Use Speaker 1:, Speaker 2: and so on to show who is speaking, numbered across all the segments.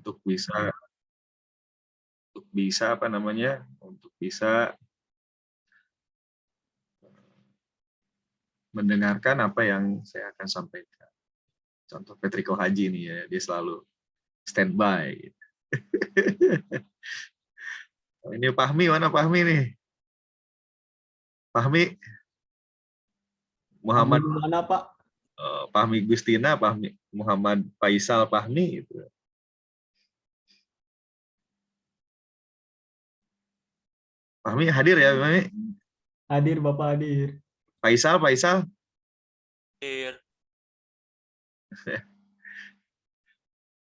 Speaker 1: untuk bisa apa namanya, untuk bisa mendengarkan apa yang saya akan sampaikan. Contoh Petriko Haji nih ya, dia selalu standby. Ini Fahmi, mana Fahmi nih? Fahmi,
Speaker 2: Fahmi
Speaker 1: Muhammad,
Speaker 2: di mana, Pak?
Speaker 1: Fahmi Gustina, Fahmi Muhammad Faisal Fahmi itu. Fahmi hadir ya, Fahmi?
Speaker 2: Hadir, Bapak hadir.
Speaker 1: Faisal, Faisal.
Speaker 3: Hadir.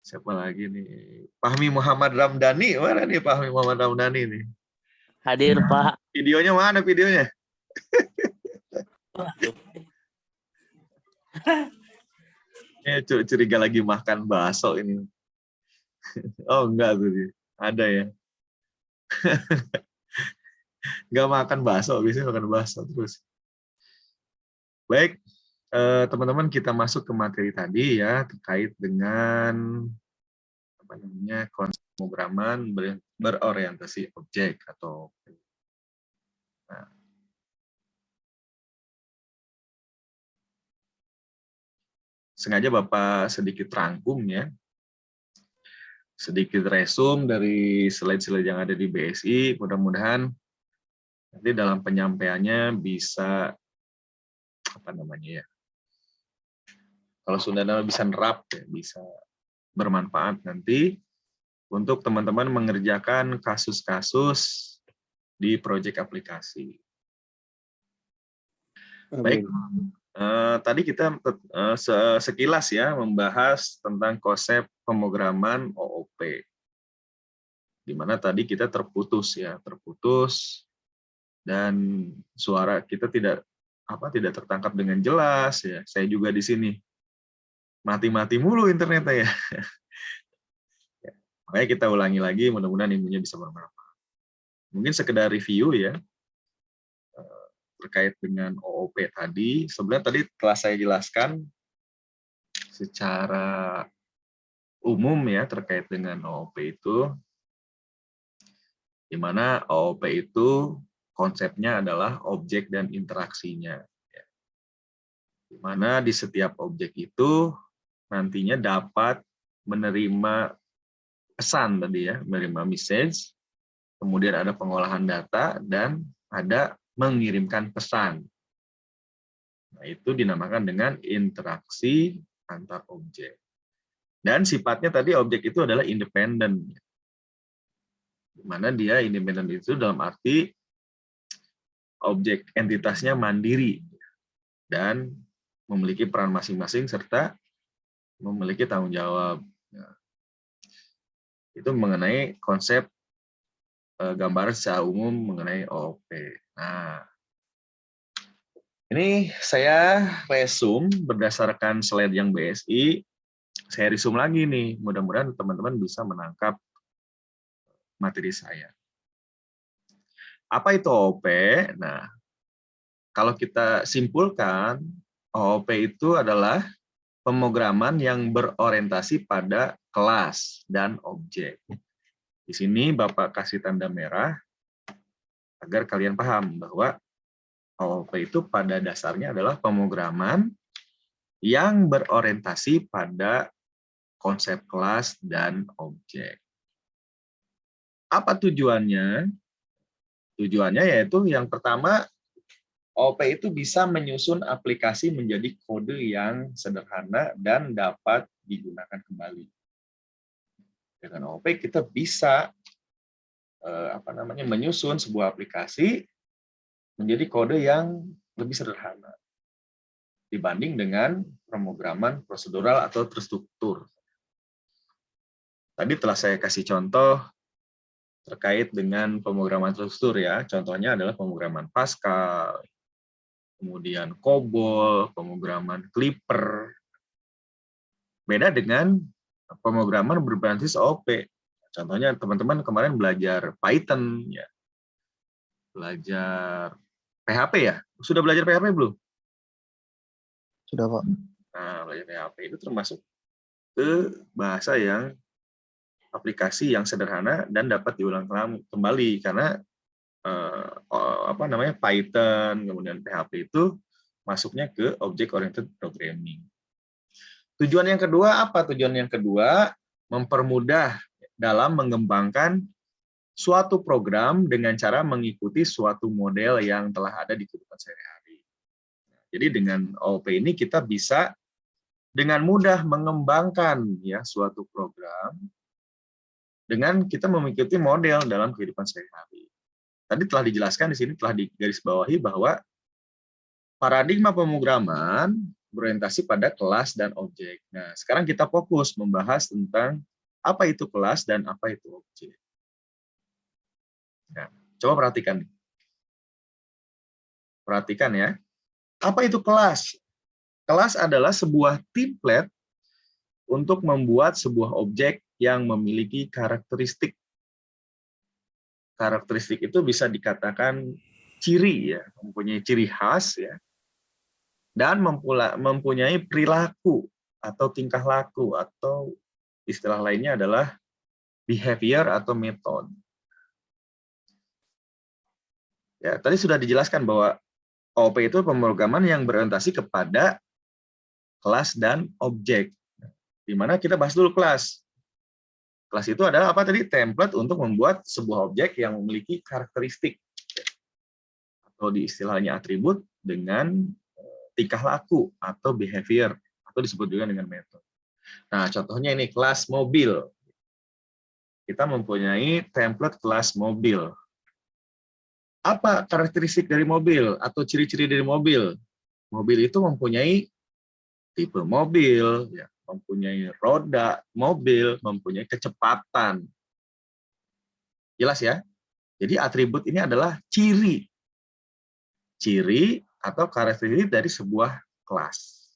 Speaker 1: Siapa lagi nih? Fahmi Muhammad Ramdhani, mana nih Fahmi Muhammad Ramdhani nih?
Speaker 3: Hadir, Pak.
Speaker 1: Videonya mana videonya? Curiga lagi makan bakso ini. Oh enggak tuh dia. Ada ya. Enggak makan bakso, biasanya makan bakso terus. Baik, teman-teman kita masuk ke materi tadi ya terkait dengan apa namanya konsep pemrograman berorientasi objek atau nah, sengaja Bapak sedikit rangkum ya, sedikit resume dari slide-slide yang ada di BSI. Mudah-mudahan nanti dalam penyampaiannya bisa apa namanya ya, kalau Sundana bisa nerap ya, bisa bermanfaat nanti untuk teman-teman mengerjakan kasus-kasus di proyek aplikasi. Baik, tadi kita sekilas ya membahas tentang konsep pemrograman OOP, di mana tadi kita terputus dan suara kita tidak tertangkap dengan jelas ya. Saya juga di sini mati-mati mulu internetnya ya. Makanya kita ulangi lagi, mudah-mudahan ilmunya bisa bermanfaat. Mungkin sekedar review ya terkait dengan OOP tadi. Sebenarnya tadi telah saya jelaskan secara umum ya terkait dengan OOP itu, di mana OOP itu konsepnya adalah objek dan interaksinya. Di mana di setiap objek itu nantinya dapat menerima pesan tadi ya, menerima message, kemudian ada pengolahan data, dan ada mengirimkan pesan. Nah, itu dinamakan dengan interaksi antar objek. Dan sifatnya tadi objek itu adalah independen. Di mana dia independen itu dalam arti objek entitasnya mandiri dan memiliki peran masing-masing serta memiliki tanggung jawab. Nah, itu mengenai konsep gambaran secara umum mengenai OOP. Nah, ini saya resume berdasarkan slide yang BSI. Saya resume lagi nih, mudah-mudahan teman-teman bisa menangkap materi saya. Apa itu OOP? Nah, kalau kita simpulkan, OOP itu adalah pemrograman yang berorientasi pada kelas dan objek. Di sini Bapak kasih tanda merah agar kalian paham bahwa OOP itu pada dasarnya adalah pemrograman yang berorientasi pada konsep kelas dan objek. Apa tujuannya? Tujuannya yaitu yang pertama, OOP itu bisa menyusun aplikasi menjadi kode yang sederhana dan dapat digunakan kembali. Dengan OOP kita bisa menyusun sebuah aplikasi menjadi kode yang lebih sederhana dibanding dengan pemrograman prosedural atau terstruktur. Tadi telah saya kasih contoh terkait dengan pemrograman terstruktur ya. Contohnya adalah pemrograman Pascal, kemudian COBOL, pemrograman Clipper. Beda dengan pemrograman berbasis OOP. Contohnya teman-teman kemarin belajar Python ya. Belajar PHP ya? Sudah belajar PHP belum?
Speaker 4: Sudah, Pak.
Speaker 1: Nah, belajar PHP itu termasuk ke bahasa yang aplikasi yang sederhana dan dapat diulang kembali karena Python kemudian PHP itu masuknya ke object oriented programming. Tujuan yang kedua apa? Tujuan yang kedua mempermudah dalam mengembangkan suatu program dengan cara mengikuti suatu model yang telah ada di kehidupan sehari-hari. Jadi dengan OOP ini kita bisa dengan mudah mengembangkan ya suatu program dengan kita mengikuti model dalam kehidupan sehari-hari. Tadi telah dijelaskan di sini, telah digarisbawahi bahwa paradigma pemrograman berorientasi pada kelas dan objek. Nah, sekarang kita fokus membahas tentang apa itu kelas dan apa itu objek. Nah, coba perhatikan. Perhatikan ya. Apa itu kelas? Kelas adalah sebuah template untuk membuat sebuah objek yang memiliki karakteristik. Karakteristik itu bisa dikatakan ciri ya, mempunyai ciri khas ya, dan mempunyai perilaku atau tingkah laku atau istilah lainnya adalah behavior atau metode. Ya, tadi sudah dijelaskan bahwa OOP itu pemrograman yang berorientasi kepada kelas dan objek. Di mana kita bahas dulu kelas. Kelas itu adalah apa tadi? Template untuk membuat sebuah objek yang memiliki karakteristik. Atau di istilahnya atribut dengan tingkah laku atau behavior. Atau disebut juga dengan metode. Nah, contohnya ini kelas mobil. Kita mempunyai template kelas mobil. Apa karakteristik dari mobil atau ciri-ciri dari mobil? Mobil itu mempunyai tipe mobil, ya, mempunyai roda mobil, mempunyai kecepatan. Jelas ya? Jadi atribut ini adalah ciri. Ciri atau karakteristik dari sebuah kelas.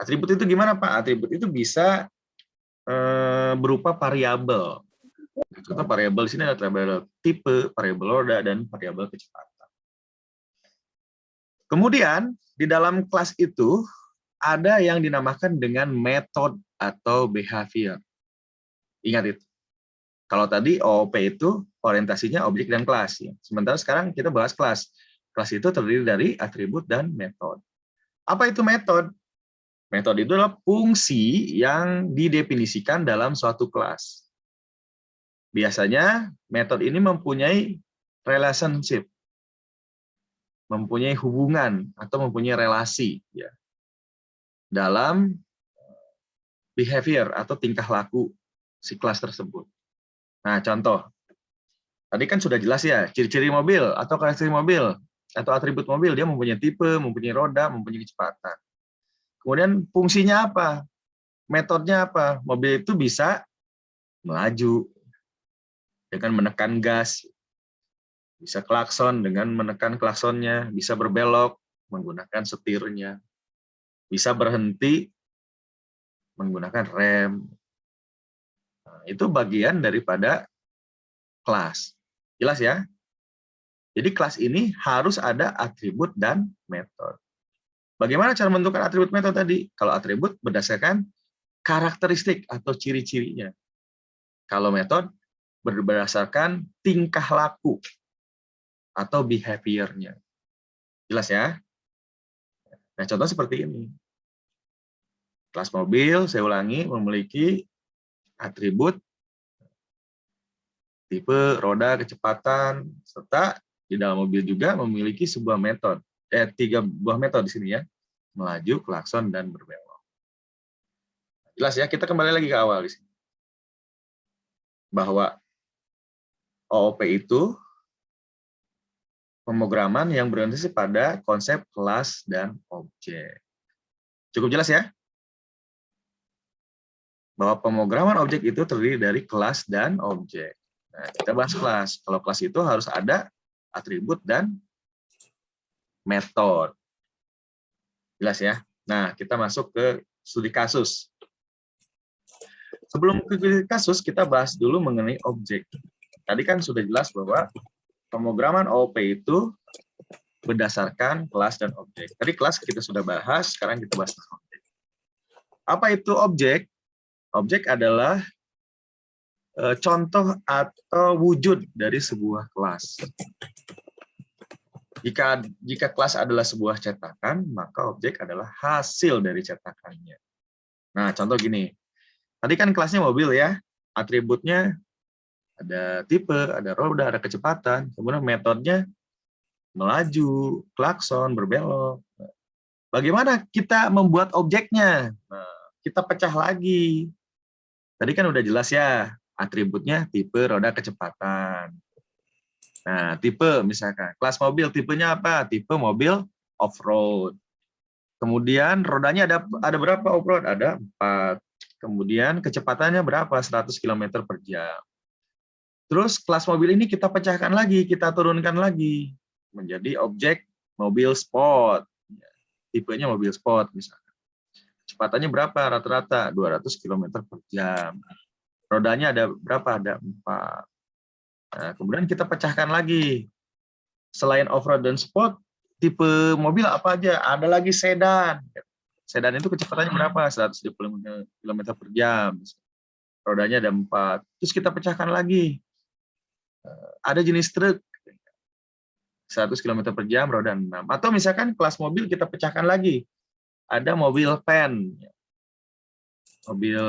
Speaker 1: Atribut itu gimana, Pak? Atribut itu bisa berupa variabel. Contoh variabel di sini ada variabel tipe, variabel roda, dan variabel kecepatan. Kemudian di dalam kelas itu ada yang dinamakan dengan metode atau behavior. Ingat itu. Kalau tadi OOP itu orientasinya objek dan kelas. Ya. Sementara sekarang kita bahas kelas. Kelas itu terdiri dari atribut dan metode. Apa itu metode? Metode itu adalah fungsi yang didefinisikan dalam suatu kelas. Biasanya metode ini mempunyai relationship, mempunyai hubungan atau mempunyai relasi ya, dalam behavior atau tingkah laku si kelas tersebut. Nah, contoh. Tadi kan sudah jelas ya, ciri-ciri mobil atau karakteristik mobil atau atribut mobil, dia mempunyai tipe, mempunyai roda, mempunyai kecepatan. Kemudian fungsinya apa? Metodenya apa? Mobil itu bisa melaju dengan menekan gas, bisa klakson dengan menekan klaksonnya, bisa berbelok menggunakan setirnya, bisa berhenti menggunakan rem. Nah, itu bagian daripada kelas. Jelas ya? Jadi kelas ini harus ada atribut dan metode. Bagaimana cara menentukan atribut metode tadi? Kalau atribut berdasarkan karakteristik atau ciri-cirinya. Kalau metode berdasarkan tingkah laku atau behavior-nya. Jelas ya? Nah, contoh seperti ini. Kelas mobil, saya ulangi, memiliki atribut tipe, roda, kecepatan, serta di dalam mobil juga memiliki sebuah metode. 3 buah metode di sini ya. Melaju, klakson, dan berbelok. Jelas ya? Kita kembali lagi ke awal di sini. Bahwa OOP itu pemrograman yang berorientasi pada konsep kelas dan objek. Cukup jelas ya? Bahwa pemrograman objek itu terdiri dari kelas dan objek. Nah, kita bahas kelas. Kalau kelas itu harus ada atribut dan metode. Jelas ya? Nah, kita masuk ke studi kasus. Sebelum ke studi kasus, kita bahas dulu mengenai objek. Tadi kan sudah jelas bahwa pemrograman OOP itu berdasarkan kelas dan objek. Tadi kelas kita sudah bahas, sekarang kita bahas objek. Apa itu objek? Objek adalah contoh atau wujud dari sebuah kelas. Jika kelas adalah sebuah cetakan, maka objek adalah hasil dari cetakannya. Nah, contoh gini. Tadi kan kelasnya mobil ya. Atributnya ada tipe, ada roda, ada kecepatan. Kemudian metodenya melaju, klakson, berbelok. Bagaimana kita membuat objeknya? Nah, kita pecah lagi. Tadi kan udah jelas ya. Atributnya tipe, roda, kecepatan. Nah, tipe misalkan, kelas mobil, tipenya apa? Tipe mobil off-road. Kemudian rodanya ada berapa off-road? Ada 4. Kemudian kecepatannya berapa? 100 km per jam. Terus kelas mobil ini kita pecahkan lagi, kita turunkan lagi. Menjadi objek mobil sport. Tipenya mobil sport misalkan. Kecepatannya berapa? Rata-rata 200 km per jam. Rodanya ada berapa? Ada 4. Nah, kemudian kita pecahkan lagi. Selain off-road dan sport, tipe mobil apa aja? Ada lagi sedan. Sedan itu kecepatannya berapa? 120 km per jam. Rodanya ada 4. Terus kita pecahkan lagi. Ada jenis truk. 100 km per jam, roda 6. Atau misalkan kelas mobil kita pecahkan lagi. Ada mobil van. Mobil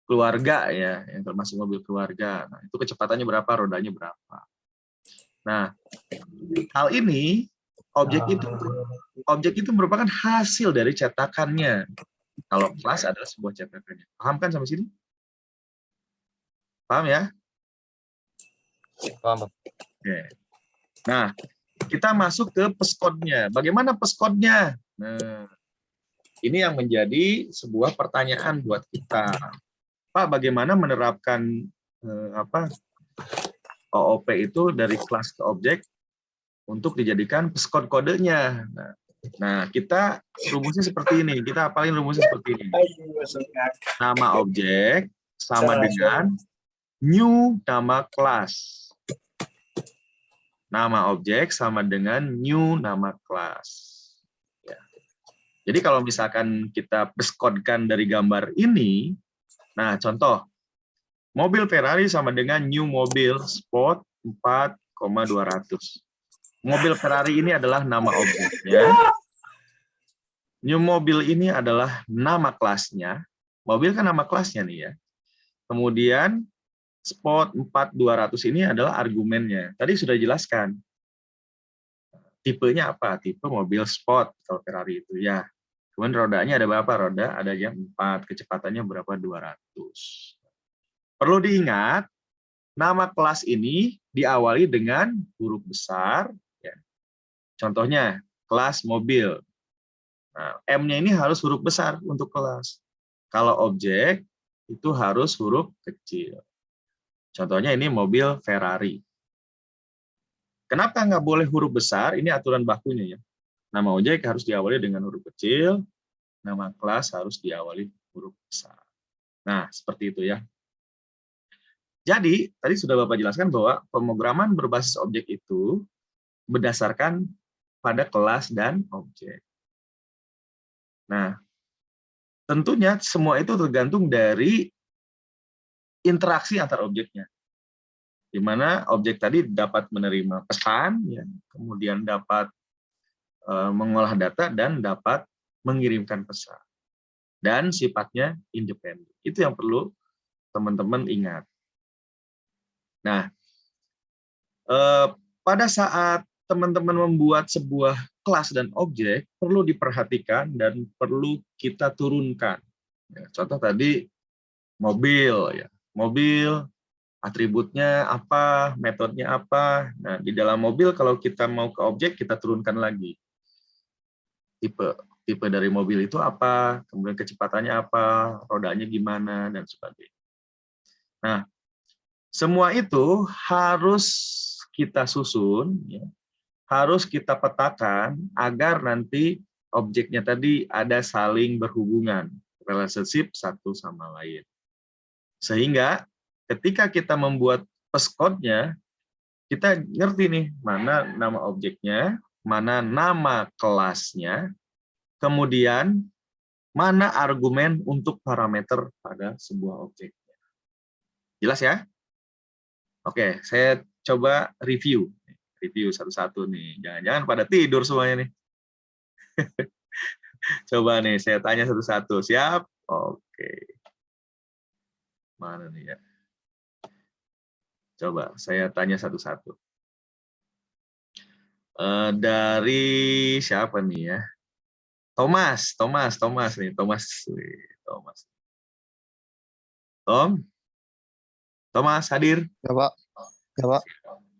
Speaker 1: keluarga ya, yang termasuk mobil keluarga. Nah, itu kecepatannya berapa, rodanya berapa. Nah, hal ini objek itu merupakan hasil dari cetakannya. Kalau kelas adalah sebuah cetakannya. Paham kan sampai sini? Paham ya?
Speaker 3: Paham.
Speaker 1: Oke. Nah, kita masuk ke peskodnya. Bagaimana peskodnya? Nah, ini yang menjadi sebuah pertanyaan buat kita. Pak, bagaimana menerapkan OOP itu dari kelas ke objek untuk dijadikan peskod kodenya? Nah, kita rumusnya seperti ini. Kita hafalin rumusnya seperti ini. Nama objek sama dengan new nama kelas. Nama objek sama dengan new nama kelas. Ya. Jadi kalau misalkan kita peskodkan dari gambar ini, nah, contoh, mobil Ferrari sama dengan new mobil sport 4,200. Mobil Ferrari ini adalah nama objeknya. New mobil ini adalah nama kelasnya. Mobil kan nama kelasnya nih ya. Kemudian sport 4,200 ini adalah argumennya. Tadi sudah jelaskan. Tipenya apa? Tipe mobil sport kalau Ferrari itu ya. Kemudian rodanya ada berapa? Roda ada yang 4, kecepatannya berapa? 200. Perlu diingat, nama kelas ini diawali dengan huruf besar. Ya. Contohnya, kelas mobil. Nah, M-nya ini harus huruf besar untuk kelas. Kalau objek, itu harus huruf kecil. Contohnya ini mobil Ferrari. Kenapa nggak boleh huruf besar? Ini aturan bakunya ya. Nama objek harus diawali dengan huruf kecil, nama kelas harus diawali huruf besar. Nah, seperti itu ya. Jadi, tadi sudah Bapak jelaskan bahwa pemrograman berbasis objek itu berdasarkan pada kelas dan objek. Nah, tentunya semua itu tergantung dari interaksi antar objeknya. Di mana objek tadi dapat menerima pesan, ya, kemudian dapat mengolah data, dan dapat mengirimkan pesan. Dan sifatnya independen. Itu yang perlu teman-teman ingat. Nah, pada saat teman-teman membuat sebuah kelas dan objek, perlu diperhatikan dan perlu kita turunkan. Ya, contoh tadi mobil, ya, mobil atributnya apa, metodenya apa. Nah, di dalam mobil kalau kita mau ke objek, kita turunkan lagi. Tipe dari mobil itu apa, kemudian kecepatannya apa, rodanya gimana, dan sebagainya. Nah, semua itu harus kita susun, ya, harus kita petakan agar nanti objeknya tadi ada saling berhubungan, relationship satu sama lain. Sehingga ketika kita membuat peskodnya, kita ngerti nih mana nama objeknya, mana nama kelasnya, kemudian Mana argumen untuk parameter pada sebuah objek? Jelas ya? Oke, saya coba review. Review satu-satu nih. Jangan-jangan pada tidur semuanya nih. Coba nih, saya tanya satu-satu. Siap? Oke. Mana nih ya? Coba saya tanya satu-satu. Dari siapa nih ya? Thomas nih, Thomas. Thomas hadir?
Speaker 4: Ya, Pak. Ya, Pak.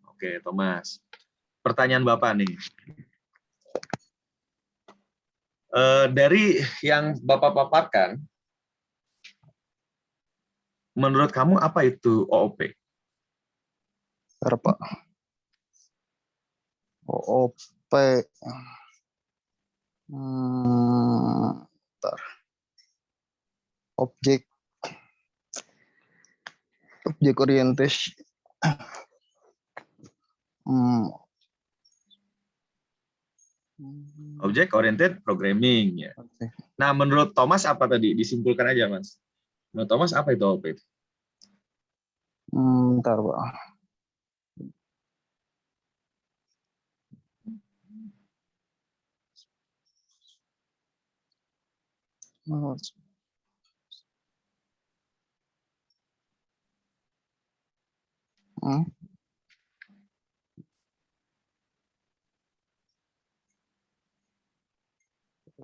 Speaker 1: Oke, Thomas. Pertanyaan Bapak nih. Dari yang Bapak paparkan, menurut kamu apa itu OOP?
Speaker 4: Bentar, Pak. OOP. Bentar. Objek orientation.
Speaker 1: Object oriented programming ya.
Speaker 4: Oke.
Speaker 1: Nah, menurut Thomas apa tadi? Disimpulkan aja, Mas. Menurut Thomas apa itu OOP?
Speaker 4: Bentar, Pak. Hmm.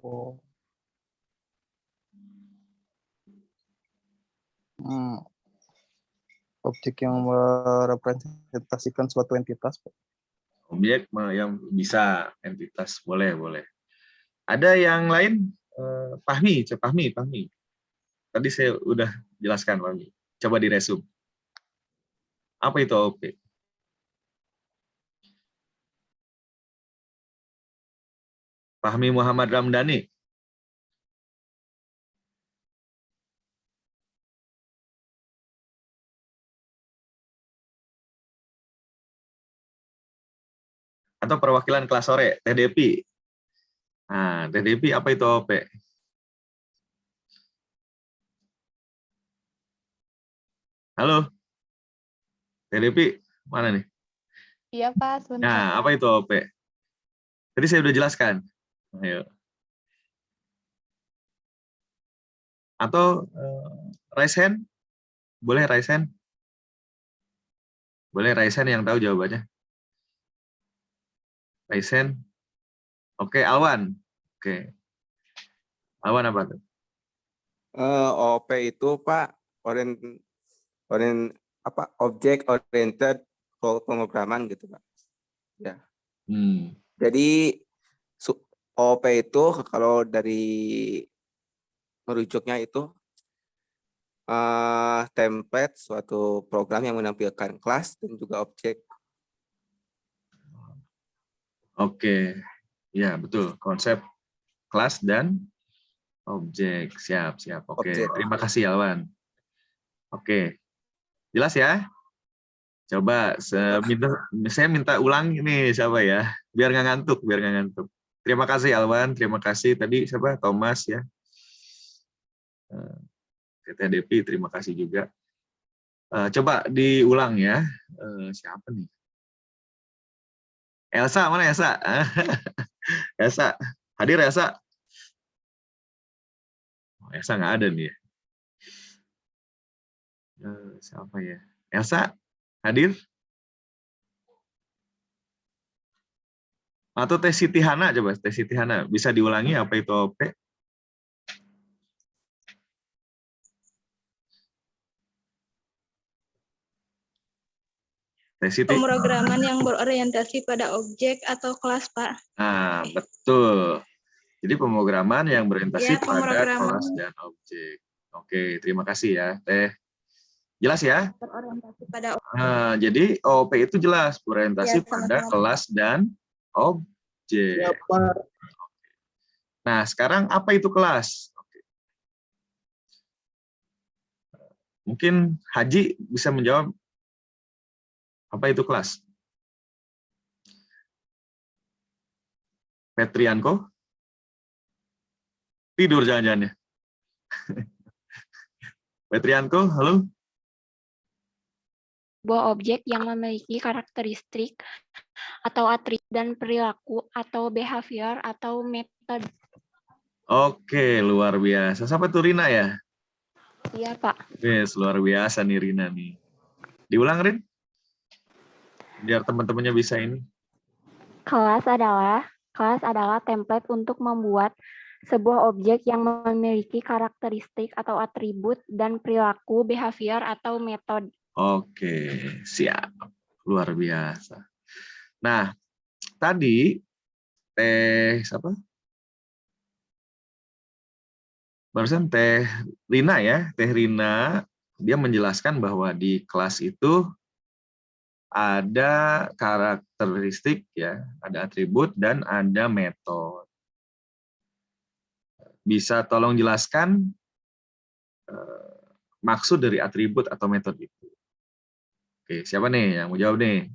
Speaker 4: Oh. Objek yang merepresentasikan suatu entitas, Pak.
Speaker 1: Objek yang bisa entitas, boleh. Ada yang lain? Fahmi. Tadi saya udah jelaskan, Fahmi. Coba diresum. Apa itu OOP? Fahmi Muhammad Ramdhani. Atau perwakilan kelas sore, TDP. Nah, TDP apa itu OOP? Halo? TDP, mana nih?
Speaker 5: Iya, Pak, sebentar.
Speaker 1: Nah, apa itu OOP? Tadi saya udah jelaskan. Ayo. Atau raise hand? Boleh raise hand? Boleh raise hand yang tahu jawabannya? Raise hand. Oke, Alwan. Oke. Alwan apa tuh?
Speaker 6: OOP itu Pak object oriented pemrograman gitu Pak. Ya. Jadi OOP itu kalau dari merujuknya itu template suatu program yang menampilkan kelas dan juga objek.
Speaker 1: Oke. Ya, betul. Konsep kelas dan objek. Siap. Oke,
Speaker 6: Objek.
Speaker 1: terima kasih Alwan. Oke. Jelas ya? Coba saya minta ulang ini siapa ya? Biar nggak ngantuk. Terima kasih Alwan, terima kasih tadi siapa? Thomas ya. TDP, terima kasih juga. Coba diulang ya. Siapa nih? Elsa, mana Elsa? Elsa, hadir Elsa? Elsa nggak ada nih ya. Siapa ya? Elsa, hadir? Atau Teh Siti Hana, coba Teh Siti Hana. Bisa diulangi apa itu OP? Teh Siti?
Speaker 5: Pemrograman yang berorientasi pada objek atau kelas, Pak.
Speaker 1: Nah, betul. Jadi pemrograman yang berorientasi
Speaker 5: Ya,
Speaker 1: pada kelas dan objek. Oke, terima kasih ya, Teh. Jelas ya?
Speaker 5: Berorientasi pada objek.
Speaker 1: Nah, jadi OOP itu jelas berorientasi
Speaker 5: Ya,
Speaker 1: pada
Speaker 5: sama-sama.
Speaker 1: kelas dan objek.
Speaker 4: Ya, Pak.
Speaker 1: Nah, sekarang apa itu kelas? Oke. Mungkin Haji bisa menjawab apa itu kelas? Petrianko? Tidur jangan-jangan ya. Petrianko, halo?
Speaker 7: Sebuah objek yang memiliki karakteristik atau atribut dan perilaku atau behavior atau metode.
Speaker 1: Oke, luar biasa. Siapa tuh Rina ya?
Speaker 7: Iya, Pak.
Speaker 1: Yes, luar biasa nih Rina nih. Diulang, Rin? Biar teman-temannya bisa ini.
Speaker 7: Kelas adalah template untuk membuat sebuah objek yang memiliki karakteristik atau atribut dan perilaku, behavior atau metode.
Speaker 1: Oke, siap. Luar biasa. Nah, tadi siapa? Barusan Teh Rina ya, Teh Rina dia menjelaskan bahwa di kelas itu ada karakteristik ya, ada atribut dan ada metode. Bisa tolong jelaskan maksud dari atribut atau metode itu? Oke, siapa nih yang mau jawab nih?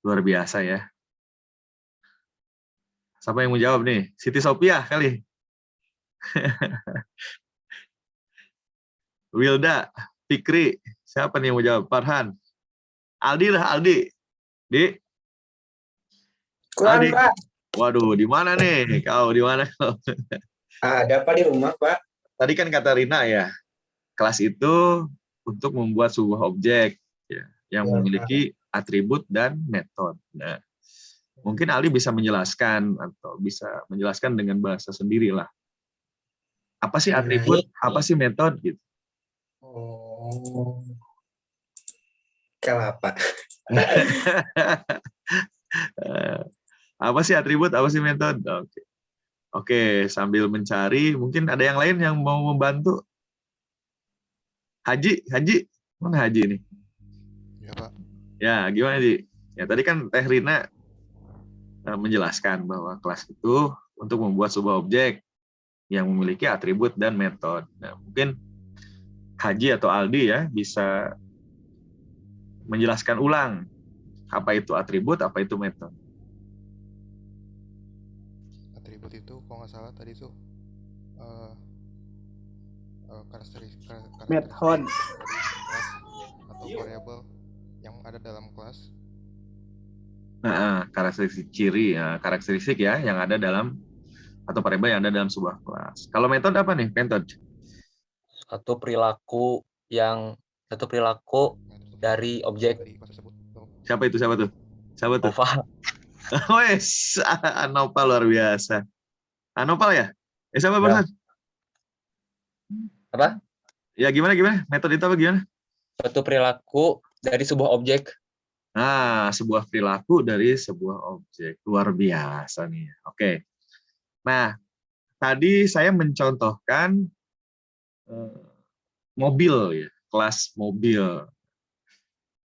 Speaker 1: Luar biasa ya. Siapa yang mau jawab nih? Siti Sophia kali. Wilda, Fikri, siapa nih yang mau jawab? Farhan. Aldi lah, Aldi. Di?
Speaker 8: Kurang,
Speaker 1: Aldi.
Speaker 8: Pak.
Speaker 1: Waduh, di mana nih? Kau di mana kau?
Speaker 8: Ada apa di rumah, Pak?
Speaker 1: Tadi kan kata Rina ya, kelas itu untuk membuat sebuah objek ya, yang memiliki atribut dan metode. Nah, mungkin Ali bisa menjelaskan atau bisa menjelaskan dengan bahasa sendiri lah. Apa sih atribut? Apa sih metode gitu?
Speaker 8: Oh. Kelapa.
Speaker 1: Apa sih atribut? Apa sih metode? Oke. Oke, sambil mencari, mungkin ada yang lain yang mau membantu. Haji, mana Haji ini?
Speaker 9: Ya, Pak.
Speaker 1: Ya, gimana Haji? Ya, tadi kan Teh Rina menjelaskan bahwa kelas itu untuk membuat sebuah objek yang memiliki atribut dan metode. Nah, mungkin Haji atau Aldi ya bisa menjelaskan ulang apa itu atribut, apa itu metode.
Speaker 9: Atribut itu kalau nggak salah tadi tuh karakteristik
Speaker 4: Method.
Speaker 9: kelas atau variabel yang ada dalam kelas.
Speaker 1: Nah, karakteristik ciri, ya, karakteristik ya yang ada dalam atau variabel yang ada dalam sebuah kelas. Kalau metode apa nih? Metode.
Speaker 3: Satu perilaku dari objek.
Speaker 9: Dari kelas tersebut.
Speaker 1: Siapa itu? Siapa tuh?
Speaker 3: Nova.
Speaker 1: Wes, Anopal luar biasa. Anopal ya? Siapa barusan?
Speaker 3: Apa?
Speaker 1: Ya gimana? Metode itu apa gimana?
Speaker 3: Suatu perilaku dari sebuah objek.
Speaker 1: Nah, sebuah perilaku dari sebuah objek. Luar biasa nih. Oke. Nah, tadi saya mencontohkan mobil ya, kelas mobil.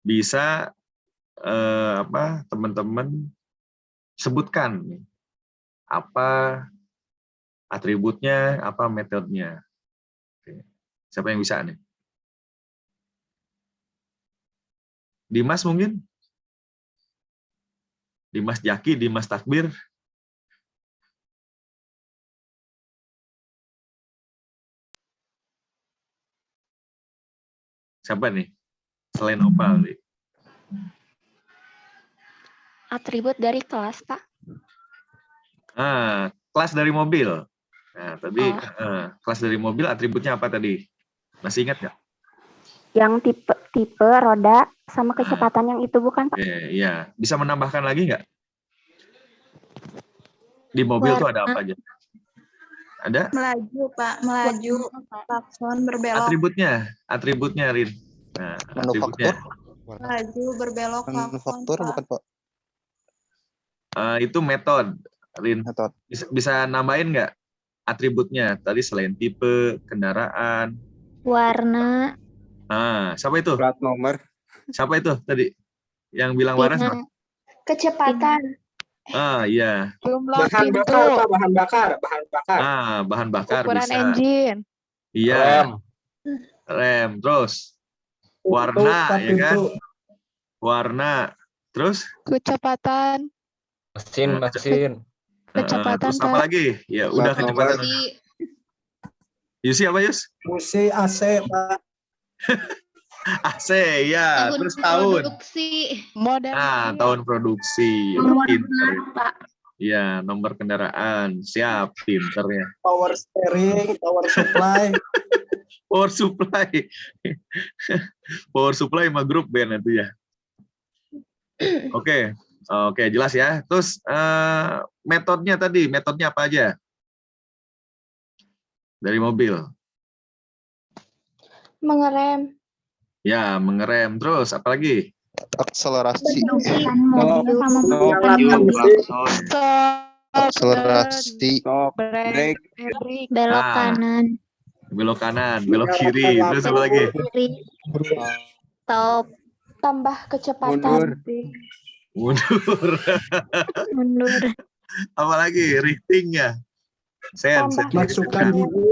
Speaker 1: Bisa teman-teman sebutkan nih, apa atributnya, apa metodenya. Oke. Siapa yang bisa nih? Dimas mungkin? Dimas Jaki, Dimas Takbir. Siapa nih? Selain Opal nih.
Speaker 7: Atribut dari kelas, Pak.
Speaker 1: Kelas dari mobil. Nah, tadi kelas dari mobil atributnya apa tadi? Masih ingat nggak?
Speaker 7: Yang tipe roda sama kecepatan yang itu bukan, Pak?
Speaker 1: Iya. Bisa menambahkan lagi nggak? Di mobil tuh ada apa aja? Ada?
Speaker 5: Melaju, Pak. Melaju. Klakson berbelok.
Speaker 1: Atributnya, Rin. Nah, atributnya.
Speaker 5: Melaju, berbelok, klakson.
Speaker 4: Manufaktur bukan, Pak?
Speaker 1: Itu metode, Rin.
Speaker 4: Metode.
Speaker 1: Bisa nambahin nggak atributnya? Tadi selain tipe, kendaraan.
Speaker 7: Warna.
Speaker 1: Siapa itu?
Speaker 8: Plat nomor.
Speaker 1: Siapa itu tadi? Yang bilang warna siapa?
Speaker 5: Kecepatan.
Speaker 1: Iya.
Speaker 10: Jumlah
Speaker 8: Bahan
Speaker 10: pintu.
Speaker 8: bakar, Pak. Bahan bakar.
Speaker 1: Bahan bakar
Speaker 10: Ukuran
Speaker 1: bisa.
Speaker 10: engine.
Speaker 1: Iya. Rem. Terus warna, ya kan? Warna. Terus?
Speaker 10: Kecepatan.
Speaker 3: Mesin.
Speaker 5: Kecepatan,
Speaker 1: Terus apa
Speaker 5: Pak.
Speaker 1: lagi? Ya udah
Speaker 6: Plat
Speaker 1: kecepatan.
Speaker 6: nomor.
Speaker 1: Yusi apa Yus?
Speaker 8: Fungsi AC, Pak.
Speaker 1: AC ya. Terus tahun.
Speaker 5: Model.
Speaker 1: Nah, tahun produksi. Pinter. Ya, nomor kendaraan. Siap, pinter ya.
Speaker 8: Power steering, power supply.
Speaker 1: Power supply. Power supply sama grup band itu ya. Oke. Oke, jelas ya. Terus metodenya tadi, metodenya apa aja? Dari mobil.
Speaker 5: Mengerem.
Speaker 1: Ya, mengerem. Terus apa lagi?
Speaker 2: Akselerasi. Akselerasi.
Speaker 6: Break.
Speaker 5: Belok
Speaker 1: Ah.
Speaker 5: kanan.
Speaker 1: Belok kanan, belok kiri. Terus apa lagi?
Speaker 5: Kiri. Stop. Tambah kecepatan.
Speaker 6: Mundur.
Speaker 1: Mundur. Apa lagi? Rifting ya. Sen.
Speaker 8: Masukkan gigi.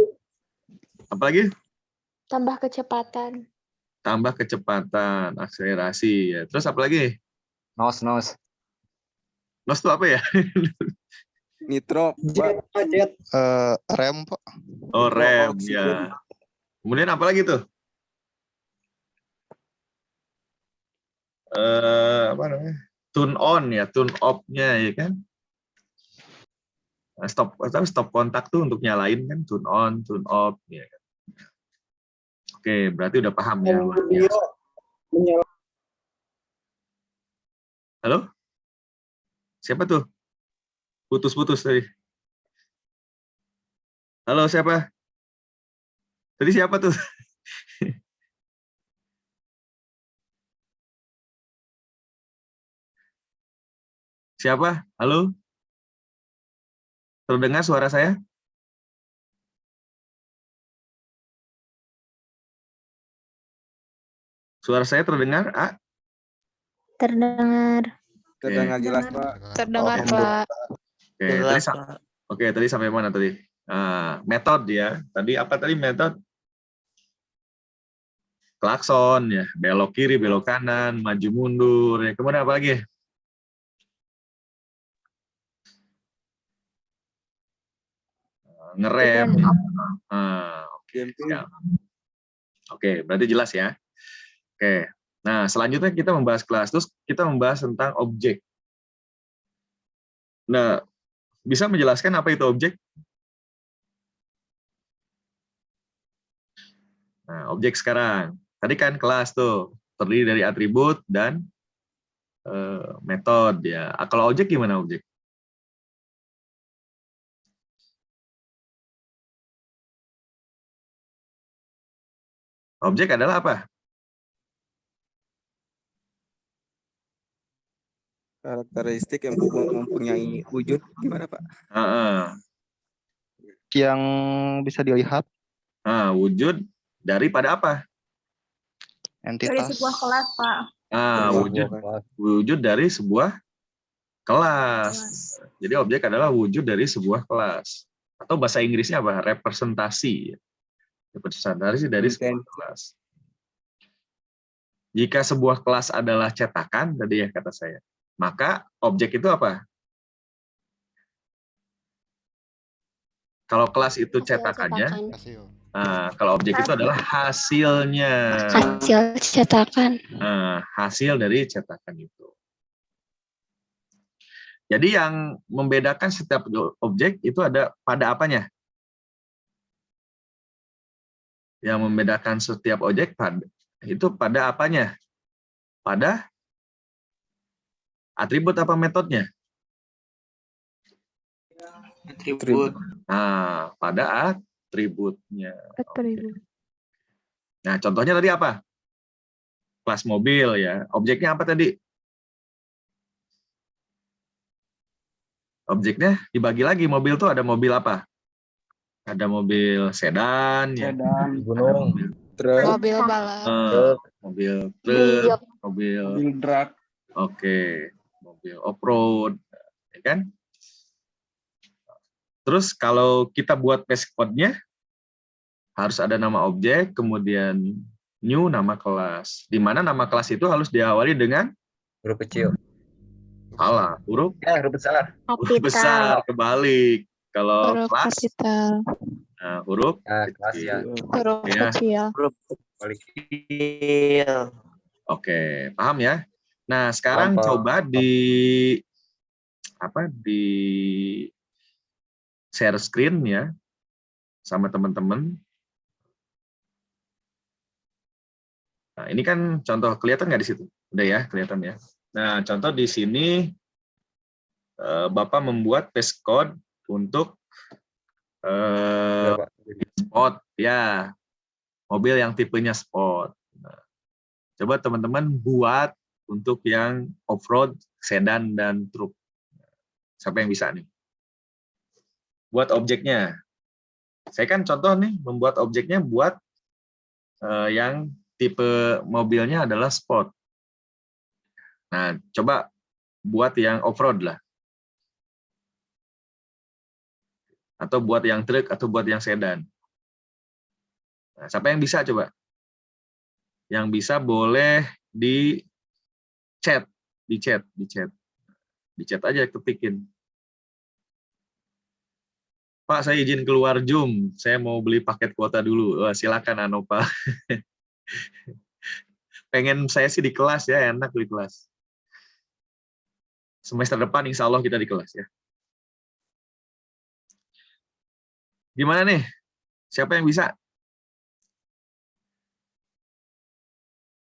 Speaker 1: Apa lagi?
Speaker 5: Tambah kecepatan.
Speaker 1: Tambah kecepatan, akselerasi ya. Terus apa lagi?
Speaker 3: Nos.
Speaker 1: Nos itu apa ya?
Speaker 6: Nitro.
Speaker 8: Jet, Pak, jet.
Speaker 2: Rem, Pak.
Speaker 1: Oh, rem
Speaker 6: oksigen.
Speaker 1: ya. Kemudian apa lagi tuh? Apa namanya? Tune on ya, tune off-nya ya kan? Nah, stop kontak tuh untuk nyalain kan, tune on, tune off ya. Oke, berarti udah paham ya.
Speaker 8: Audio menyala.
Speaker 1: Halo? Siapa tuh? Putus-putus tadi. Halo, siapa? Tadi siapa tuh? Siapa? Halo? Terdengar suara saya? Suara saya terdengar?
Speaker 5: Terdengar.
Speaker 6: Terdengar jelas, Pak.
Speaker 5: Terdengar,
Speaker 1: Oke.
Speaker 5: Pak.
Speaker 1: Oke, tadi sampai mana tadi? Metode ya. Tadi apa tadi metode? Klakson ya, belok kiri, belok kanan, maju mundur. Ya. Kemudian apa lagi? Ngerem. Oke, siap. Oke, berarti jelas ya. Oke. Nah, selanjutnya kita membahas kelas. Terus kita membahas tentang objek. Nah, bisa menjelaskan apa itu objek? Nah, objek sekarang. Tadi kan kelas tuh terdiri dari atribut dan metode ya. Kalau objek gimana objek? Objek adalah apa?
Speaker 6: Karakteristik yang mempunyai wujud gimana, Pak?
Speaker 2: Yang bisa dilihat.
Speaker 1: Wujud daripada apa?
Speaker 2: Entitas.
Speaker 5: kelas, Pak.
Speaker 1: Wujud dari sebuah kelas. Jadi objek adalah wujud dari sebuah kelas. Atau bahasa Inggrisnya apa? Representasi. Representasi dari sebuah kelas. Jika sebuah kelas adalah cetakan, tadi ya kata saya, maka objek itu apa? Kalau kelas itu cetakannya,
Speaker 9: Hasil.
Speaker 1: kalau objek itu adalah hasilnya.
Speaker 5: Hasil cetakan.
Speaker 1: Hasil dari cetakan itu. Jadi yang membedakan setiap objek itu ada pada apanya? Yang membedakan setiap objek itu pada apanya? Pada atribut apa metodenya?
Speaker 6: Atribut.
Speaker 1: Pada atributnya.
Speaker 5: Atribut.
Speaker 1: Nah, contohnya tadi apa? Kelas mobil ya. Objeknya apa tadi? Objeknya dibagi lagi. Mobil tuh ada mobil apa? Ada mobil sedan, ya.
Speaker 3: Gunung.
Speaker 6: Truk.
Speaker 5: Mobil balap.
Speaker 1: Mobil truk, mobil
Speaker 8: Mobil drag.
Speaker 1: oke, mobil off-road, ya kan? Terus kalau kita buat base code-nya harus ada nama objek, kemudian new nama kelas. Di mana nama kelas itu harus diawali dengan
Speaker 3: Huruf kecil.
Speaker 1: Salah. Huruf
Speaker 3: Huruf besar.
Speaker 1: besar kebalik. Kalau
Speaker 7: Huruf
Speaker 1: kelas,
Speaker 7: kapital.
Speaker 1: nah, huruf
Speaker 3: Kelas ya.
Speaker 1: kecil.
Speaker 7: Huruf
Speaker 1: Ya.
Speaker 7: kecil.
Speaker 3: Balik.
Speaker 1: Oke, paham ya? Nah, sekarang
Speaker 3: Paham.
Speaker 1: coba di share screen ya sama teman-teman. Nah, ini kan contoh, kelihatan nggak di situ? Udah ya, kelihatan ya. Nah, contoh di sini Bapak membuat paste code untuk
Speaker 3: Udah, Pak.
Speaker 1: sport ya, mobil yang tipenya sport. Nah, coba teman-teman buat untuk yang off-road, sedan dan truk. Siapa yang bisa nih? Buat objeknya. Saya kan contoh nih membuat objeknya buat yang tipe mobilnya adalah sport. Nah, coba buat yang off-road lah. Atau buat yang truk, atau buat yang sedan. Nah, siapa yang bisa coba? Yang bisa boleh di chat aja, ketikin. Pak, saya izin keluar Zoom. Saya mau beli paket kuota dulu. Wah, silakan Anopa. Pengen saya sih di kelas ya, enak di kelas. Semester depan insya Allah kita di kelas ya. Gimana nih? Siapa yang bisa?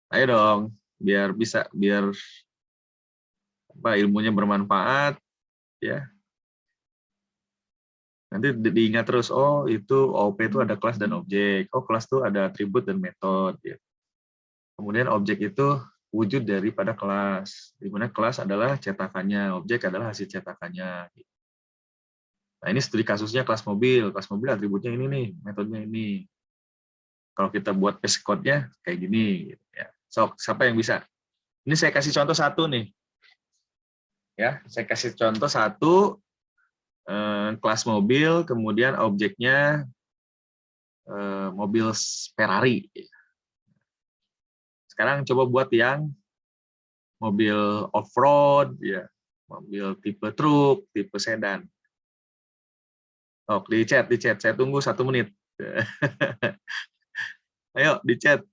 Speaker 1: Ayo dong, biar bisa, biar ilmunya bermanfaat ya. Nanti diingat terus, oh itu OP itu ada kelas dan objek. Oh, kelas itu ada atribut dan metode ya. Kemudian objek itu wujud daripada kelas, di mana kelas adalah cetakannya, objek adalah hasil cetakannya. Nah, ini studi kasusnya kelas mobil atributnya ini nih, metodenya ini. Kalau kita buat paste code-nya kayak gini gitu ya. So, siapa yang bisa? Ini saya kasih contoh satu nih. Ya, saya kasih contoh satu kelas mobil, kemudian objeknya mobil Ferrari. Sekarang coba buat yang mobil off-road, ya, mobil tipe truk, tipe sedan. Oh, di chat, saya tunggu 1 menit. Ayo, di chat.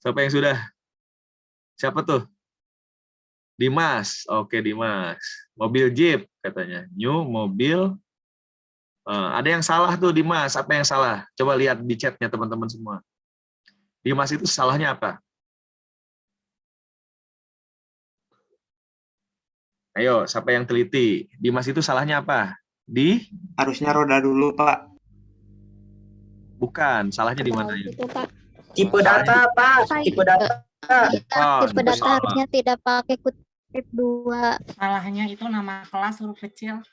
Speaker 1: Siapa yang sudah? Siapa tuh? Dimas, oke Dimas. Mobil Jeep katanya, new mobil. Ada yang salah tuh Dimas, apa yang salah? Coba lihat di chatnya teman-teman semua. Dimas itu salahnya apa? Ayo, siapa yang teliti? Dimas itu salahnya apa?
Speaker 8: Harusnya roda dulu, Pak.
Speaker 1: Bukan, salahnya di mana?
Speaker 5: Itu, Pak.
Speaker 8: Tipe data, Pak. Tipe data.
Speaker 1: Oh,
Speaker 5: Tipe
Speaker 1: itu
Speaker 5: data
Speaker 1: salah.
Speaker 5: harusnya tidak pakai kutip 2.
Speaker 10: Salahnya itu nama kelas huruf kecil.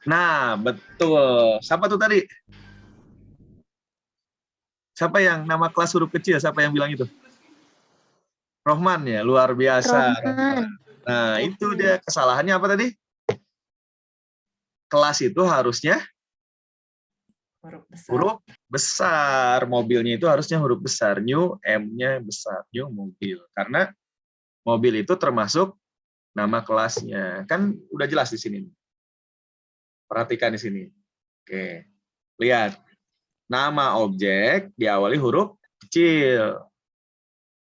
Speaker 1: Nah, betul. Siapa tuh tadi? Siapa yang nama kelas huruf kecil? Siapa yang bilang itu? Rohman ya, luar biasa.
Speaker 5: Rohman.
Speaker 1: Nah, itu dia kesalahannya apa tadi? Kelas itu harusnya
Speaker 10: Huruf besar.
Speaker 1: huruf besar. Mobilnya itu harusnya huruf besar. New, M-nya besar. New mobil. Karena mobil itu termasuk nama kelasnya. Kan udah jelas di sini. Perhatikan di sini. Oke. Lihat. Nama objek diawali huruf kecil.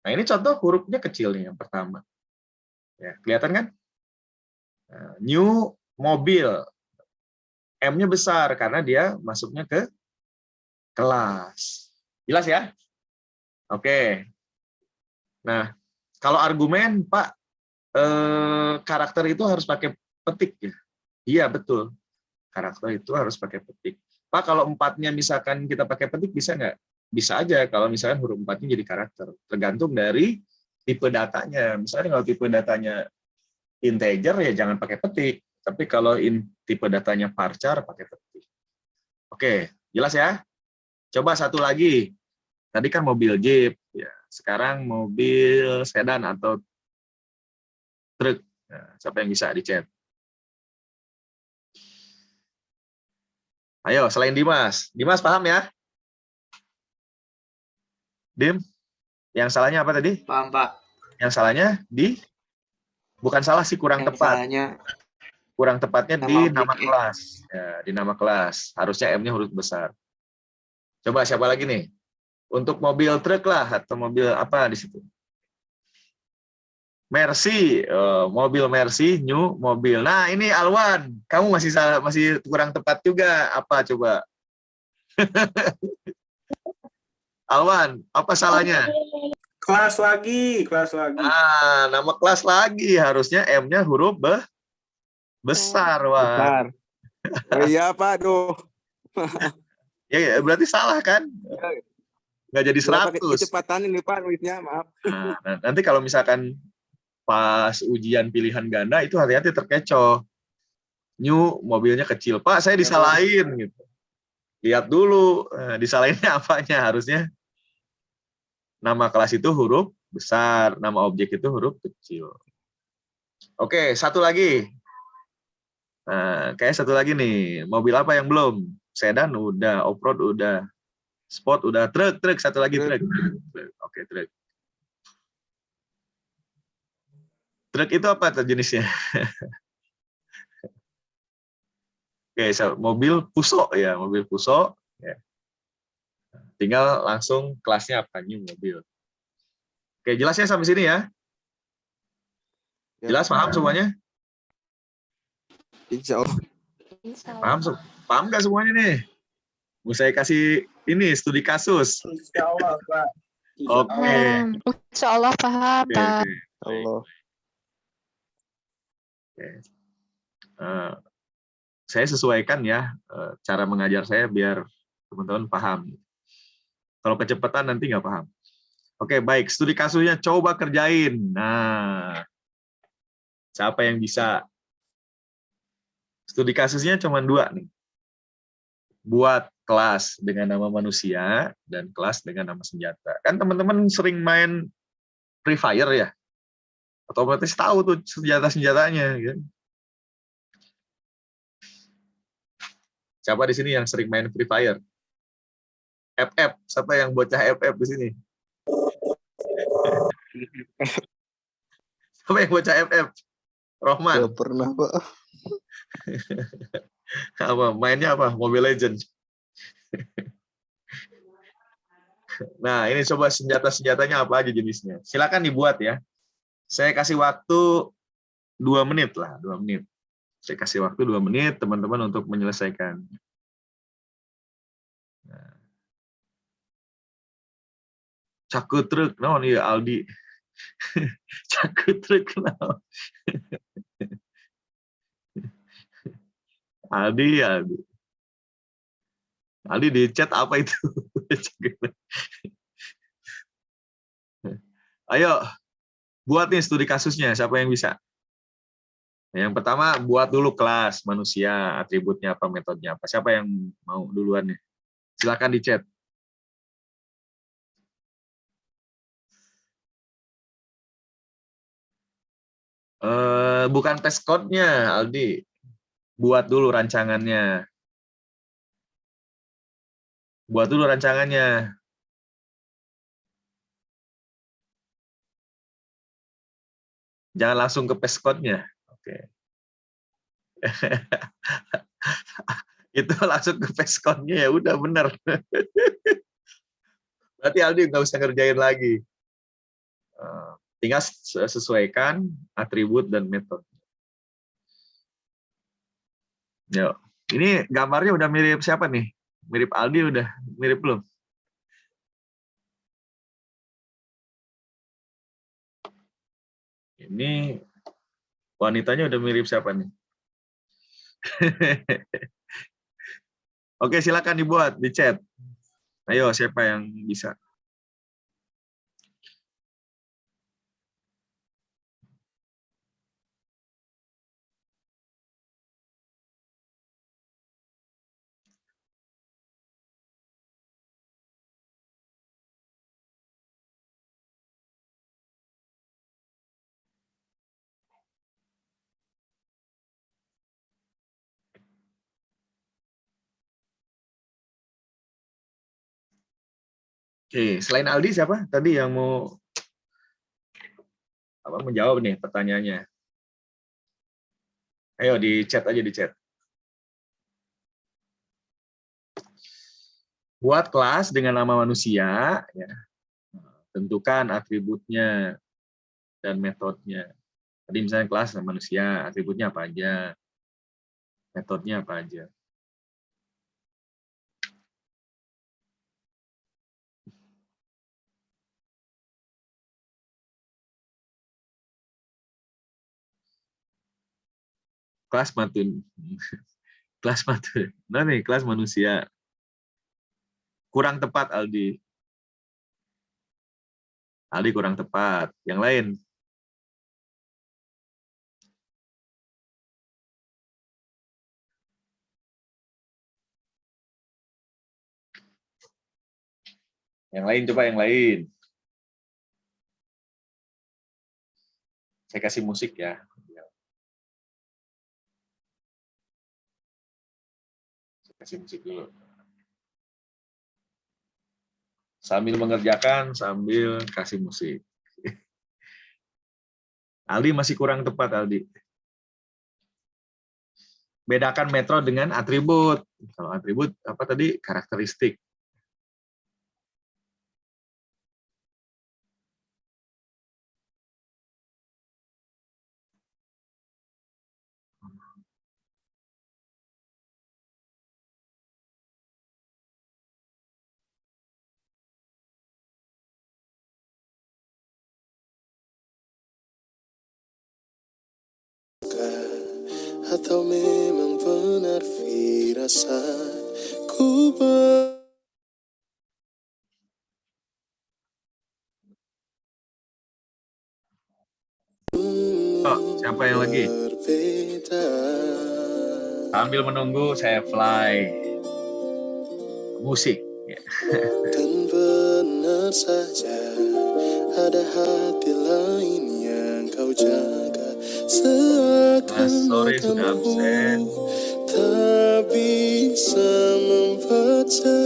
Speaker 1: Nah, ini contoh hurufnya kecil nih yang pertama. Ya, kelihatan kan? Nah, new mobil. M-nya besar karena dia masuknya ke kelas. Jelas ya? Oke. Nah, kalau argumen, Pak, karakter itu harus pakai petik ya? Iya, betul. Karakter itu harus pakai petik. Pak, kalau 4-nya misalkan kita pakai petik, bisa nggak? Bisa aja kalau misalkan huruf 4-nya jadi karakter. Tergantung dari tipe datanya. Misalnya kalau tipe datanya integer, ya jangan pakai petik. Tapi kalau tipe datanya varchar, pakai petik. Oke, jelas ya? Coba satu lagi. Tadi kan mobil Jeep. Ya, sekarang mobil sedan atau truk. Nah, siapa yang bisa di chat? Ayo, selain Dimas. Dimas paham ya? Dim? Yang salahnya apa tadi?
Speaker 8: Paham, Pak.
Speaker 1: Yang salahnya di Bukan salah sih, kurang
Speaker 8: Yang
Speaker 1: tepat.
Speaker 8: salahnya
Speaker 1: Kurang tepatnya
Speaker 8: nama
Speaker 1: di
Speaker 8: objek,
Speaker 1: nama
Speaker 8: ya.
Speaker 1: kelas. Ya, di nama kelas. Harusnya M-nya huruf besar. Coba siapa lagi nih? Untuk mobil truk lah, atau mobil apa di situ? Mercy, mobil Mercy, new mobil. Nah, ini Alwan, kamu masih salah, masih kurang tepat juga. Apa coba? Alwan, apa salahnya?
Speaker 3: Kelas lagi, kelas lagi.
Speaker 1: Ah, nama kelas lagi. Harusnya M-nya huruf besar, Wan.
Speaker 6: Bentar. Oh iya Pak, aduh.
Speaker 1: Ya, berarti salah kan? Nggak jadi
Speaker 6: Berapa
Speaker 1: 100.
Speaker 6: kecepatan ini Pak nulisnya, maaf.
Speaker 1: Nah, nanti kalau misalkan pas ujian pilihan ganda itu hati-hati terkecoh. New mobilnya kecil. Pak, saya disalahin gitu. Lihat dulu disalahinnya apanya. Harusnya nama kelas itu huruf besar, nama objek itu huruf kecil. Oke, satu lagi. Nah, kayak satu lagi nih. Mobil apa yang belum? Sedan udah, off-road udah, sport udah, truk satu lagi truk. Oke, truk. Truk itu apa tuh jenisnya? Oke, mobil Puso ya, mobil Puso. Ya. Tinggal langsung kelasnya apa, new mobil. Oke, jelasnya sampai sini ya. Jelas, paham semuanya?
Speaker 6: Insya Allah.
Speaker 1: Paham nggak semuanya nih? Mau saya kasih ini studi kasus.
Speaker 3: Insya Allah, Pak.
Speaker 1: Oke.
Speaker 7: Insya Allah paham,
Speaker 1: Oke,
Speaker 7: Pak.
Speaker 1: oke.
Speaker 4: Allah.
Speaker 1: Oke. Saya sesuaikan ya cara mengajar saya biar teman-teman paham. Kalau kecepatan nanti nggak paham. Oke, baik. Studi kasusnya coba kerjain. Nah, siapa yang bisa? Studi kasusnya cuma 2 nih. Buat kelas dengan nama manusia dan kelas dengan nama senjata. Kan teman-teman sering main Free Fire ya? Otomatis tahu tuh senjata-senjatanya. Kan? Siapa di sini yang sering main Free Fire? FF, siapa yang bocah FF di sini? Siapa yang bocah FF? Rohman.
Speaker 4: Gak pernah, Pak.
Speaker 1: Apa mainnya apa? Mobile Legends. Nah, ini coba senjata-senjatanya apa aja jenisnya. Silakan dibuat ya. Saya kasih waktu 2 menit lah, 2 menit. Saya kasih waktu 2 menit teman-teman untuk menyelesaikan. Nah. Cakutruk, naon ieu Aldi. Cakutruk naon. Aldi. Aldi di chat apa itu? Ayo, buat nih studi kasusnya. Siapa yang bisa? Yang pertama, buat dulu kelas manusia, atributnya apa, metodenya apa. Siapa yang mau duluan nih? Silakan di chat. Bukan test code-nya, Aldi. Buat dulu rancangannya. Buat dulu rancangannya. Jangan langsung ke paste code-nya. Oke. Itu langsung ke paste code-nya ya udah benar. Berarti Aldi nggak usah ngerjain lagi. Tinggal sesuaikan atribut dan metode. Yuk. Ini gambarnya udah mirip siapa nih? Mirip Aldi udah mirip belum? Ini wanitanya udah mirip siapa nih? Oke, silakan dibuat di chat. Ayo, siapa yang bisa? Oke, selain Aldi siapa tadi yang mau menjawab nih pertanyaannya? Ayo di chat aja di chat. Buat kelas dengan nama manusia, ya. Tentukan atributnya dan metodenya. Tadi misalnya kelas manusia, atributnya apa aja, metodenya apa aja. Kelas matun, kelas matun. Nah nih kelas manusia. Kurang tepat Aldi. Aldi kurang tepat. Yang lain. Yang lain coba yang lain. Saya kasih musik ya. Saya kasih musik dulu. Sambil mengerjakan, sambil kasih musik. Aldi masih kurang tepat, Aldi. Bedakan metode dengan atribut. Kalau atribut, apa tadi? Karakteristik.
Speaker 11: Atau memang benar firasatku
Speaker 1: Siapa yang lagi?
Speaker 11: berbeda.
Speaker 1: Sambil menunggu saya fly musik.
Speaker 11: Dan benar saja ada hati lain yang kau jaga.
Speaker 1: Sore sudah absen.
Speaker 11: Tak bisa membaca.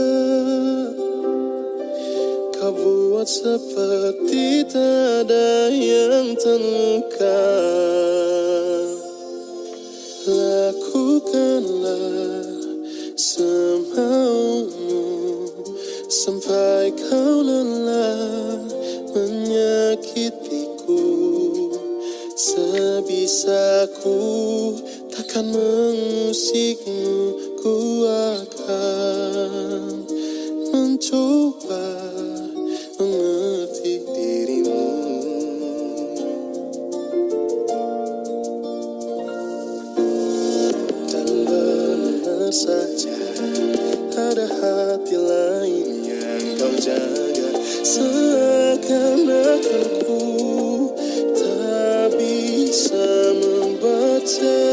Speaker 11: Kau buat seperti tak ada yang terluka. Lakukanlah semaumu sampai kau lelah menyakitiku. Sebisaku takkan mengusikmu, ku akan mencoba mengerti dirimu. Dan benar saja ada hati lain yang kau jaga. Seakan-akan ku tak bisa membaca.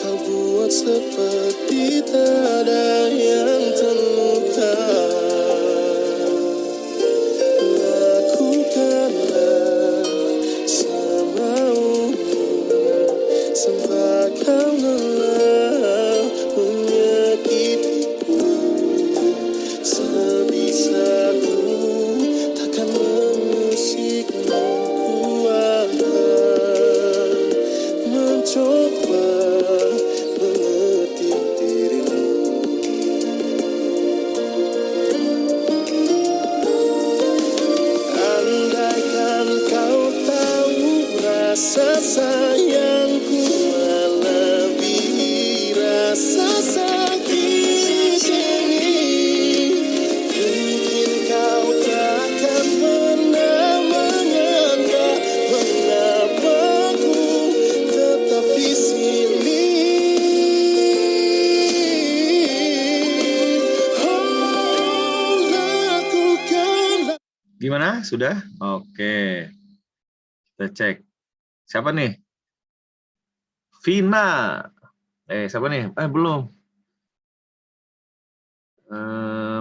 Speaker 11: Kau buat seperti tak ada yang terluka. Lakukanlah semaumu sampai kau lelah menyakitiku. Sebisaku takkan mengusikmu, ku akan mencoba mengerti dirimu. Andaikan kau tahu rasa sayangku melebihi rasa sakit ini, mungkin kau takkan pernah menyangka mengapa ku tetap di sini. Oh, lakukanlah.
Speaker 1: Gimana? Sudah? Oke. Kita cek. Siapa nih? Vina. Siapa nih? Belum.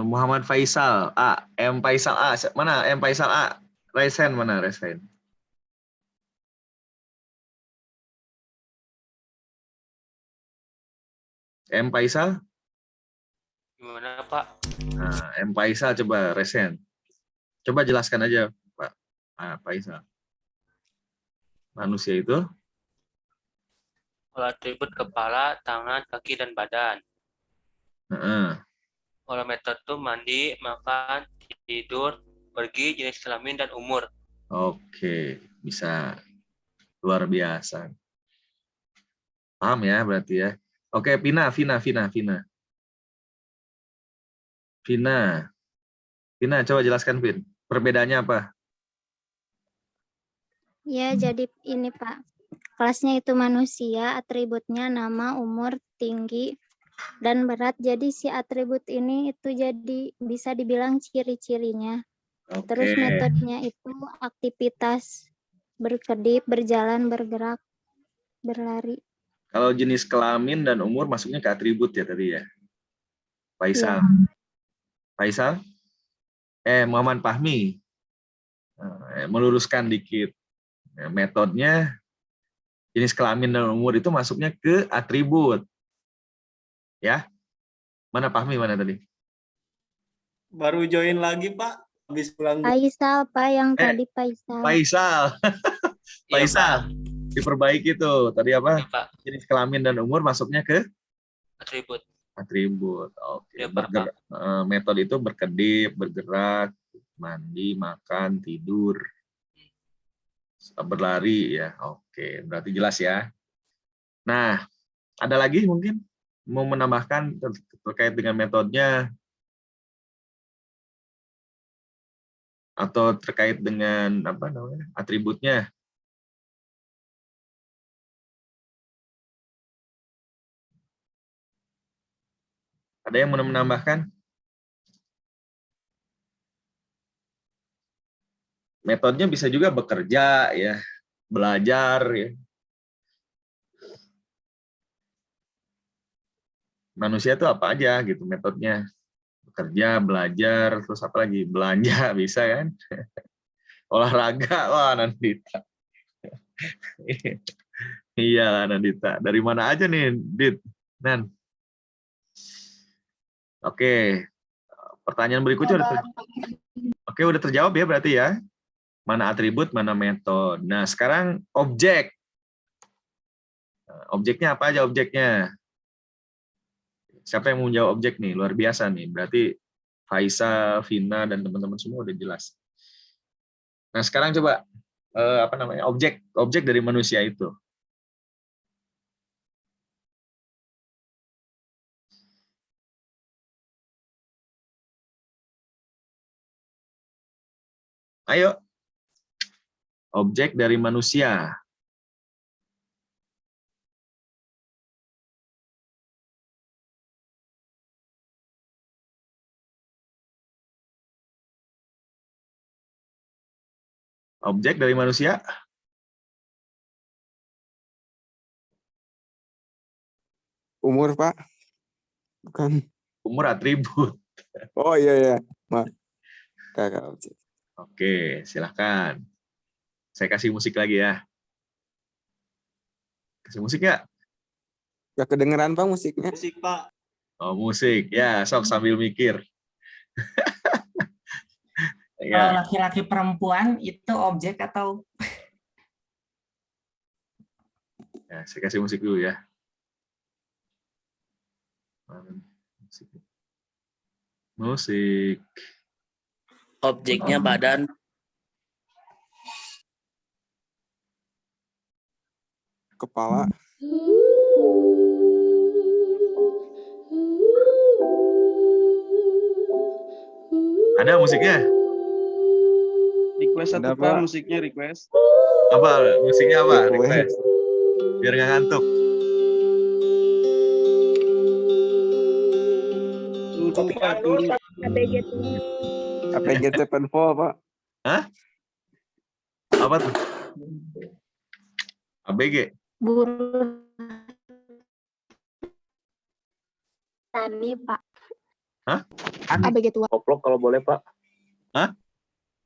Speaker 1: Muhammad Faisal. A. M. Faisal A. Mana? M. Faisal A. Resen mana? Resen. M. Faisal?
Speaker 8: Gimana Pak?
Speaker 1: Nah, M. Faisal coba Resen. Coba jelaskan aja, Pak. Faisal. Manusia itu
Speaker 8: Kalau atribut kepala, tangan, kaki, dan badan.
Speaker 1: Heeh.
Speaker 8: Kalau metode tuh mandi, makan, tidur, pergi, jenis kelamin, dan umur.
Speaker 1: Oke, bisa. Luar biasa. Paham ya berarti ya. Oke, Vina. Vina, coba jelaskan, Vin. Perbedaannya apa?
Speaker 12: Ya, jadi ini Pak. Kelasnya itu manusia, atributnya nama, umur, tinggi, dan berat. Jadi si atribut ini itu jadi bisa dibilang ciri-cirinya. Terus
Speaker 1: Oke.
Speaker 12: metodenya itu aktivitas berkedip, berjalan, bergerak, berlari.
Speaker 1: Kalau jenis kelamin dan umur masuknya ke atribut ya tadi ya. Faisal. Faisal? Muhammad Fahmi. Meluruskan dikit. Metodenya jenis kelamin dan umur itu masuknya ke atribut. Ya. Mana Fahmi mana tadi?
Speaker 3: Baru join lagi, Pak. Habis pulang.
Speaker 12: Faisal, Pak, yang tadi Faisal.
Speaker 1: Faisal.
Speaker 8: Iya,
Speaker 1: Faisal.
Speaker 8: Pak.
Speaker 1: Diperbaiki tuh. Tadi apa?
Speaker 8: Iya, Pak.
Speaker 1: Jenis kelamin dan umur masuknya ke
Speaker 8: Atribut.
Speaker 1: atribut. Oke.
Speaker 8: Iya, Pak.
Speaker 1: Metode itu berkedip, bergerak, mandi, makan, tidur, berlari ya. Oke, berarti jelas ya. Nah, ada lagi mungkin mau menambahkan terkait dengan metodenya atau terkait dengan apa namanya atributnya? Ada yang mau menambahkan? Metodenya bisa juga bekerja ya, belajar ya. Manusia itu apa aja gitu metodenya. Bekerja, belajar, terus apa lagi? Belanja bisa kan? Olahraga, wah Nandita. Iya Nandita. Dari mana aja nih, Dit? Nan. Oke. Pertanyaan berikutnya udah terjawab ya berarti ya. Mana atribut, mana metode. Nah, sekarang objek. Objeknya apa aja objeknya? Siapa yang mau jawab objek nih? Luar biasa nih. Berarti Faisal, Vina, dan teman-teman semua udah jelas. Nah, sekarang coba apa namanya? Objek dari manusia itu. Ayo. Objek dari manusia. Objek dari manusia.
Speaker 6: Umur, Pak. Bukan.
Speaker 1: Umur atribut.
Speaker 6: Oh iya. Kakak objek.
Speaker 1: Oke, silakan. Saya kasih musik lagi ya. Kasih musik nggak?
Speaker 6: Gak kedengeran, Pak, musiknya.
Speaker 3: Musik, Pak.
Speaker 1: Oh, musik. Ya, sok sambil mikir.
Speaker 10: Kalau
Speaker 1: Ya.
Speaker 10: laki-laki perempuan itu objek atau
Speaker 1: Ya, saya kasih musik dulu ya. Musik.
Speaker 8: Objeknya badan.
Speaker 6: Kepala.
Speaker 1: Ada musiknya?
Speaker 4: Request
Speaker 6: Ada,
Speaker 4: satu Pak,
Speaker 6: Pak.
Speaker 4: musiknya request.
Speaker 1: Apa? Musiknya apa?
Speaker 6: Request.
Speaker 1: Request. Biar nggak ngantuk.
Speaker 4: Tunggu Pak, tunggu.
Speaker 12: ABG tuh.
Speaker 6: APG Sevenfold, Pak.
Speaker 1: Hah? Apa tuh? ABG.
Speaker 12: Guru tani Pak.
Speaker 1: Hah?
Speaker 12: ABG tua.
Speaker 3: Koplok kalau boleh, Pak.
Speaker 1: Hah?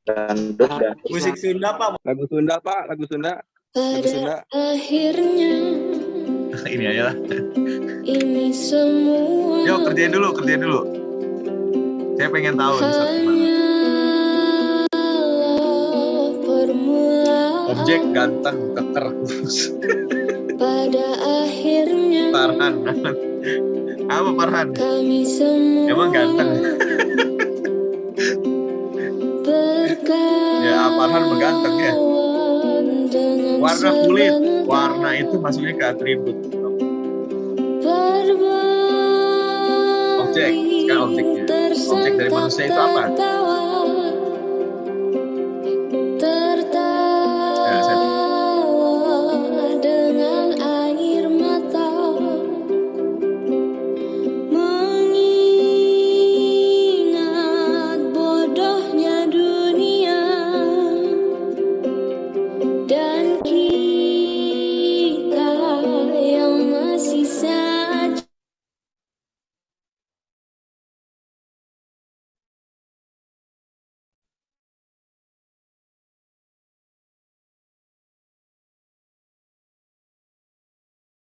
Speaker 3: Dandut dan musik Sunda, Pak.
Speaker 6: Lagu Sunda, Pak. Lagu Sunda. Lagu Sunda.
Speaker 11: Akhirnya
Speaker 1: Ini aja lah.
Speaker 11: ini semua
Speaker 1: Yuk, kerjain dulu. Saya pengen tahu nih satu mana.
Speaker 11: hanyalah permulaan.
Speaker 1: Objek ganteng, keker, kurus.
Speaker 11: pada akhirnya
Speaker 1: Farhan. Apa Farhan?
Speaker 11: kami semua
Speaker 1: Emang ganteng? Ya, Farhan mengganteng ya.
Speaker 11: dengan
Speaker 1: Warna kulit.
Speaker 11: segenap
Speaker 1: Warna itu masuknya ke atribut.
Speaker 11: berbalik
Speaker 1: Objek. Sekarang objeknya. Objek dari manusia itu apa?
Speaker 11: tertawa